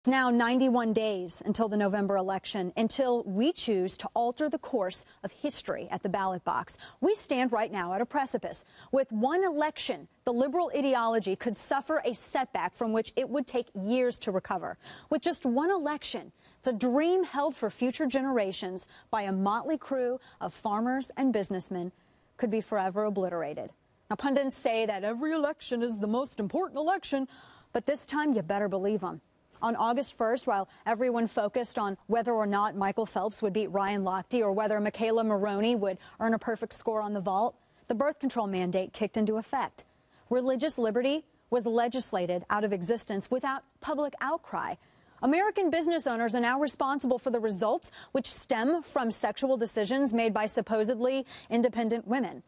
It's now 91 days until the November election, until we choose to alter the course of history at the ballot box. We stand right now at a precipice. With one election, the liberal ideology could suffer a setback from which it would take years to recover. With just one election, the dream held for future generations by a motley crew of farmers and businessmen could be forever obliterated. Now, pundits say that every election is the most important election, but this time you better believe them. On August 1st, while everyone focused on whether or not Michael Phelps would beat Ryan Lochte or whether Michaela Maroney would earn a perfect score on the vault, the birth control mandate kicked into effect. Religious liberty was legislated out of existence without public outcry. American business owners are now responsible for the results which stem from sexual decisions made by supposedly independent women.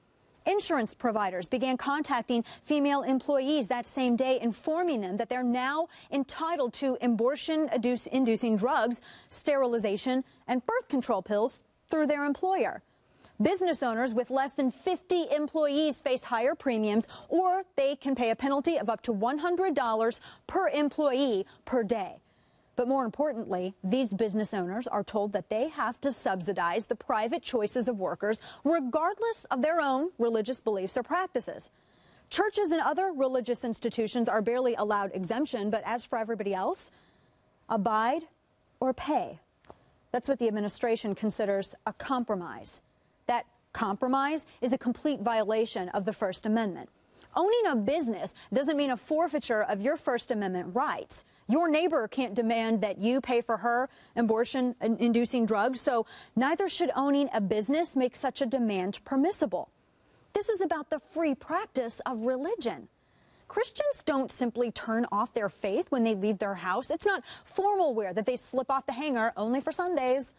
Insurance providers began contacting female employees that same day, informing them that they're now entitled to abortion-inducing drugs, sterilization, and birth control pills through their employer. Business owners with less than 50 employees face higher premiums, or they can pay a penalty of up to $100 per employee per day. But more importantly, these business owners are told that they have to subsidize the private choices of workers regardless of their own religious beliefs or practices. Churches and other religious institutions are barely allowed exemption, but as for everybody else, abide or pay. That's what the administration considers a compromise. That compromise is a complete violation of the First Amendment. Owning a business doesn't mean a forfeiture of your First Amendment rights. Your neighbor can't demand that you pay for her abortion-inducing drugs, so neither should owning a business make such a demand permissible. This is about the free practice of religion. Christians don't simply turn off their faith when they leave their house. It's not formal wear that they slip off the hanger only for Sundays.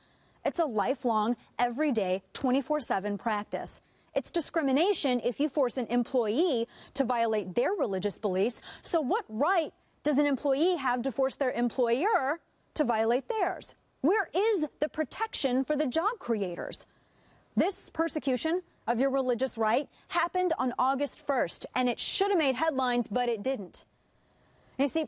It's a lifelong, everyday, 24/7 practice. It's discrimination if you force an employee to violate their religious beliefs. So what right does an employee have to force their employer to violate theirs? Where is the protection for the job creators? This persecution of your religious right happened on August 1st, and it should have made headlines, but it didn't. And you see,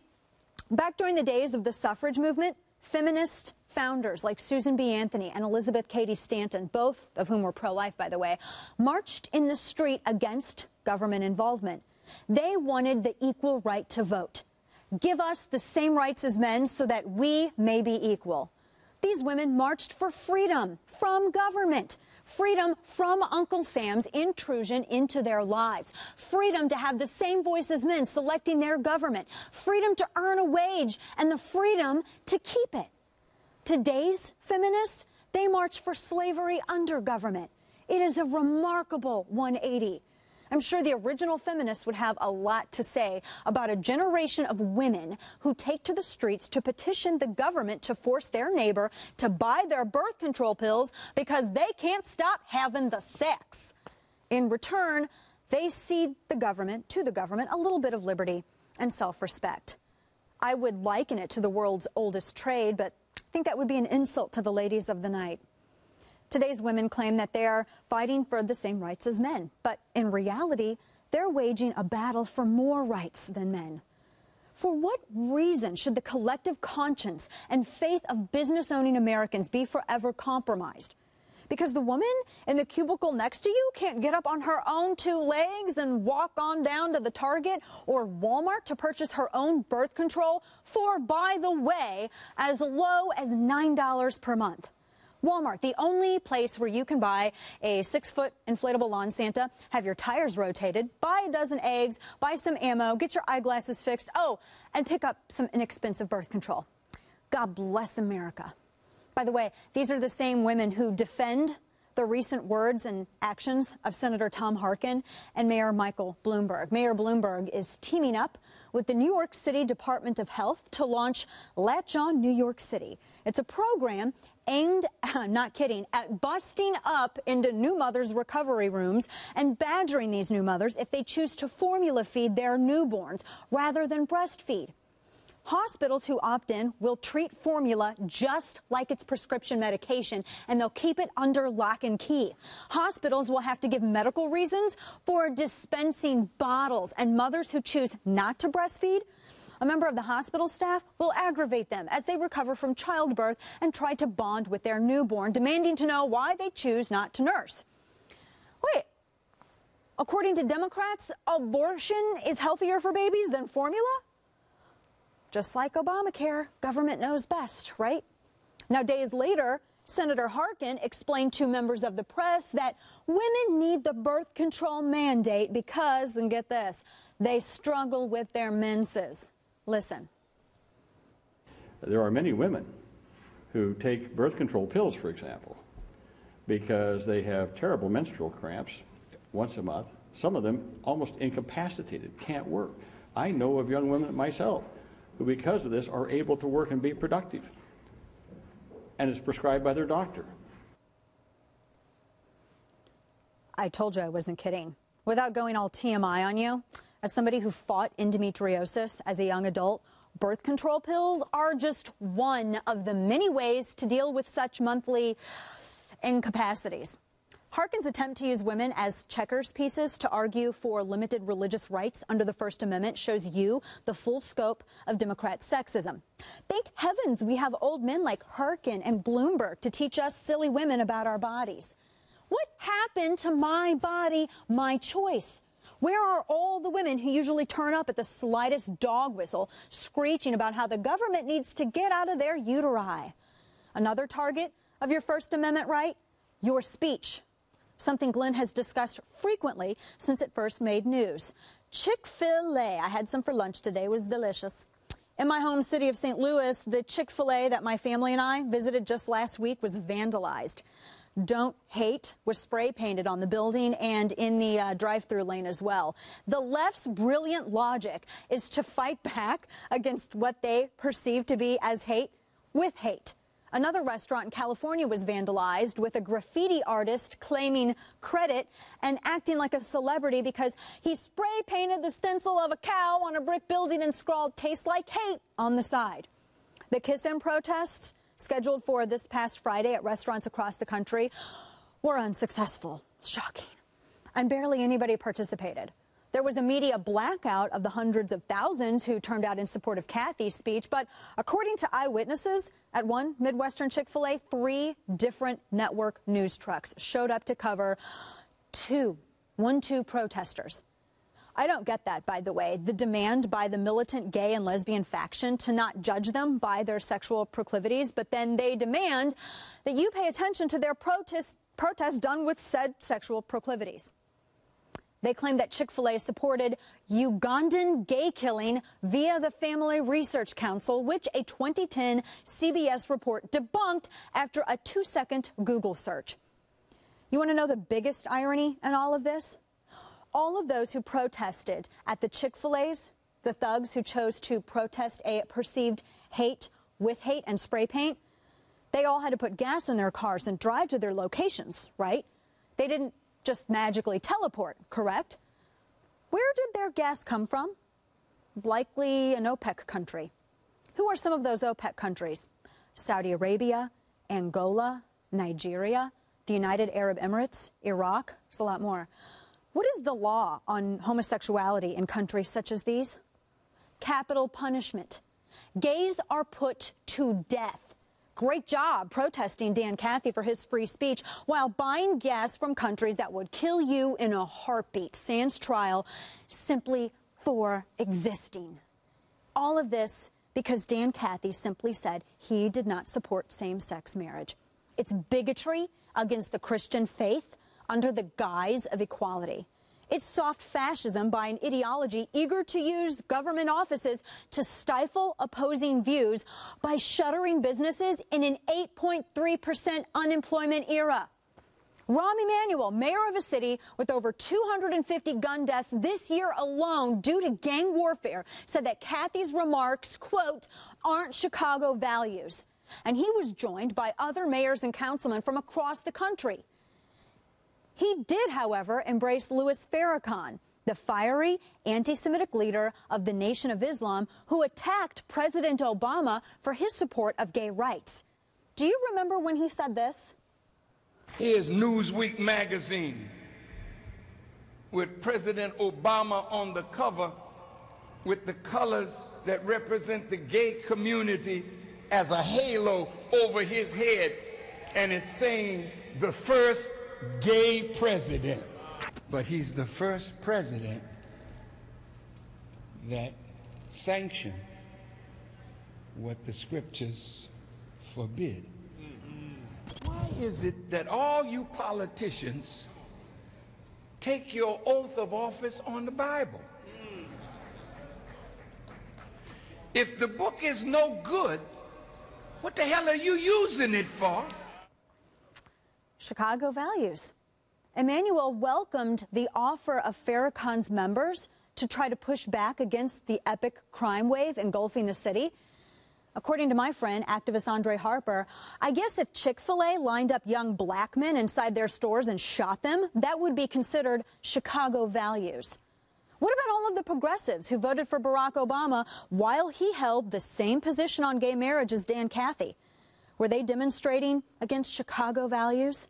back during the days of the suffrage movement, feminist founders like Susan B. Anthony and Elizabeth Cady Stanton, both of whom were pro-life, by the way, marched in the street against government involvement. They wanted the equal right to vote. Give us the same rights as men so that we may be equal. These women marched for freedom from government, freedom from Uncle Sam's intrusion into their lives, freedom to have the same voice as men selecting their government, freedom to earn a wage, and the freedom to keep it. Today's feminists, they march for slavery under government. It is a remarkable 180. I'm sure the original feminists would have a lot to say about a generation of women who take to the streets to petition the government to force their neighbor to buy their birth control pills because they can't stop having the sex. In return, they cede to the government, a little bit of liberty and self-respect. I would liken it to the world's oldest trade, but I think that would be an insult to the ladies of the night. Today's women claim that they are fighting for the same rights as men, but in reality, they're waging a battle for more rights than men. For what reason should the collective conscience and faith of business-owning Americans be forever compromised? Because the woman in the cubicle next to you can't get up on her own two legs and walk on down to the Target or Walmart to purchase her own birth control for, by the way, as low as $9 per month. Walmart, the only place where you can buy a 6-foot inflatable lawn Santa, have your tires rotated, buy a dozen eggs, buy some ammo, get your eyeglasses fixed, and pick up some inexpensive birth control. God bless America. By the way, these are the same women who defend the recent words and actions of Senator Tom Harkin and Mayor Michael Bloomberg. Mayor Bloomberg is teaming up with the New York City Department of Health to launch Latch On New York City. It's a program aimed, not kidding, at busting up into new mothers' recovery rooms and badgering these new mothers if they choose to formula feed their newborns rather than breastfeed. Hospitals who opt in will treat formula just like it's prescription medication, and they'll keep it under lock and key. Hospitals will have to give medical reasons for dispensing bottles, and mothers who choose not to breastfeed A member of the hospital staff will aggravate them as they recover from childbirth and try to bond with their newborn, demanding to know why they choose not to nurse. Wait, according to Democrats, abortion is healthier for babies than formula? Just like Obamacare, government knows best, right? Now, days later, Senator Harkin explained to members of the press that women need the birth control mandate because, and get this, they struggle with their menses. Listen. There are many women who take birth control pills, for example, because they have terrible menstrual cramps once a month. Some of them almost incapacitated, can't work. I know of young women myself who, because of this, are able to work and be productive. And it's prescribed by their doctor. I told you I wasn't kidding. Without going all TMI on you, as somebody who fought endometriosis as a young adult, birth control pills are just one of the many ways to deal with such monthly incapacities. Harkin's attempt to use women as checkers pieces to argue for limited religious rights under the First Amendment shows you the full scope of Democrat sexism. Thank heavens we have old men like Harkin and Bloomberg to teach us silly women about our bodies. What happened to my body, my choice? Where are all the women who usually turn up at the slightest dog whistle, screeching about how the government needs to get out of their uteri? Another target of your First Amendment right? Your speech. Something Glenn has discussed frequently since it first made news. Chick-fil-A. I had some for lunch today. It was delicious. In my home city of St. Louis, the Chick-fil-A that my family and I visited just last week was vandalized. Don't hate was spray painted on the building and in the drive-through lane as well. The left's brilliant logic is to fight back against what they perceive to be as hate with hate. Another restaurant in California was vandalized with a graffiti artist claiming credit and acting like a celebrity because he spray painted the stencil of a cow on a brick building and scrawled "Tastes like hate" on the side. The kiss-in protests, scheduled for this past Friday at restaurants across the country, were unsuccessful. Shocking. And barely anybody participated. There was a media blackout of the hundreds of thousands who turned out in support of Kathy's speech, but according to eyewitnesses at one Midwestern Chick-fil-A, 3 different network news trucks showed up to cover two protesters. I don't get that, by the way, the demand by the militant gay and lesbian faction to not judge them by their sexual proclivities, but then they demand that you pay attention to their protests done with said sexual proclivities. They claim that Chick-fil-A supported Ugandan gay killing via the Family Research Council, which a 2010 CBS report debunked after a 2-second Google search. You want to know the biggest irony in all of this? All of those who protested at the Chick-fil-A's, the thugs who chose to protest a perceived hate with hate and spray paint, they all had to put gas in their cars and drive to their locations, right? They didn't just magically teleport, correct? Where did their gas come from? Likely an OPEC country. Who are some of those OPEC countries? Saudi Arabia, Angola, Nigeria, the United Arab Emirates, Iraq. There's a lot more. What is the law on homosexuality in countries such as these? Capital punishment. Gays are put to death. Great job protesting Dan Cathy for his free speech while buying gas from countries that would kill you in a heartbeat. Sans trial simply for existing. All of this because Dan Cathy simply said he did not support same-sex marriage. It's bigotry against the Christian faith under the guise of equality. It's soft fascism by an ideology eager to use government offices to stifle opposing views by shuttering businesses in an 8.3% unemployment era. Rahm Emanuel, mayor of a city with over 250 gun deaths this year alone due to gang warfare, said that Cathy's remarks, quote, aren't Chicago values. And he was joined by other mayors and councilmen from across the country. He did, however, embrace Louis Farrakhan, the fiery anti-Semitic leader of the Nation of Islam who attacked President Obama for his support of gay rights. Do you remember when he said this? Here's Newsweek magazine with President Obama on the cover with the colors that represent the gay community as a halo over his head, and is saying the first gay president. But he's the first president that sanctioned what the scriptures forbid. Why is it that all you politicians take your oath of office on the Bible? If the book is no good, what the hell are you using it for? Chicago values. Emmanuel welcomed the offer of Farrakhan's members to try to push back against the epic crime wave engulfing the city. According to my friend, activist Andre Harper, I guess if Chick-fil-A lined up young black men inside their stores and shot them, that would be considered Chicago values. What about all of the progressives who voted for Barack Obama while he held the same position on gay marriage as Dan Cathy? Were they demonstrating against Chicago values?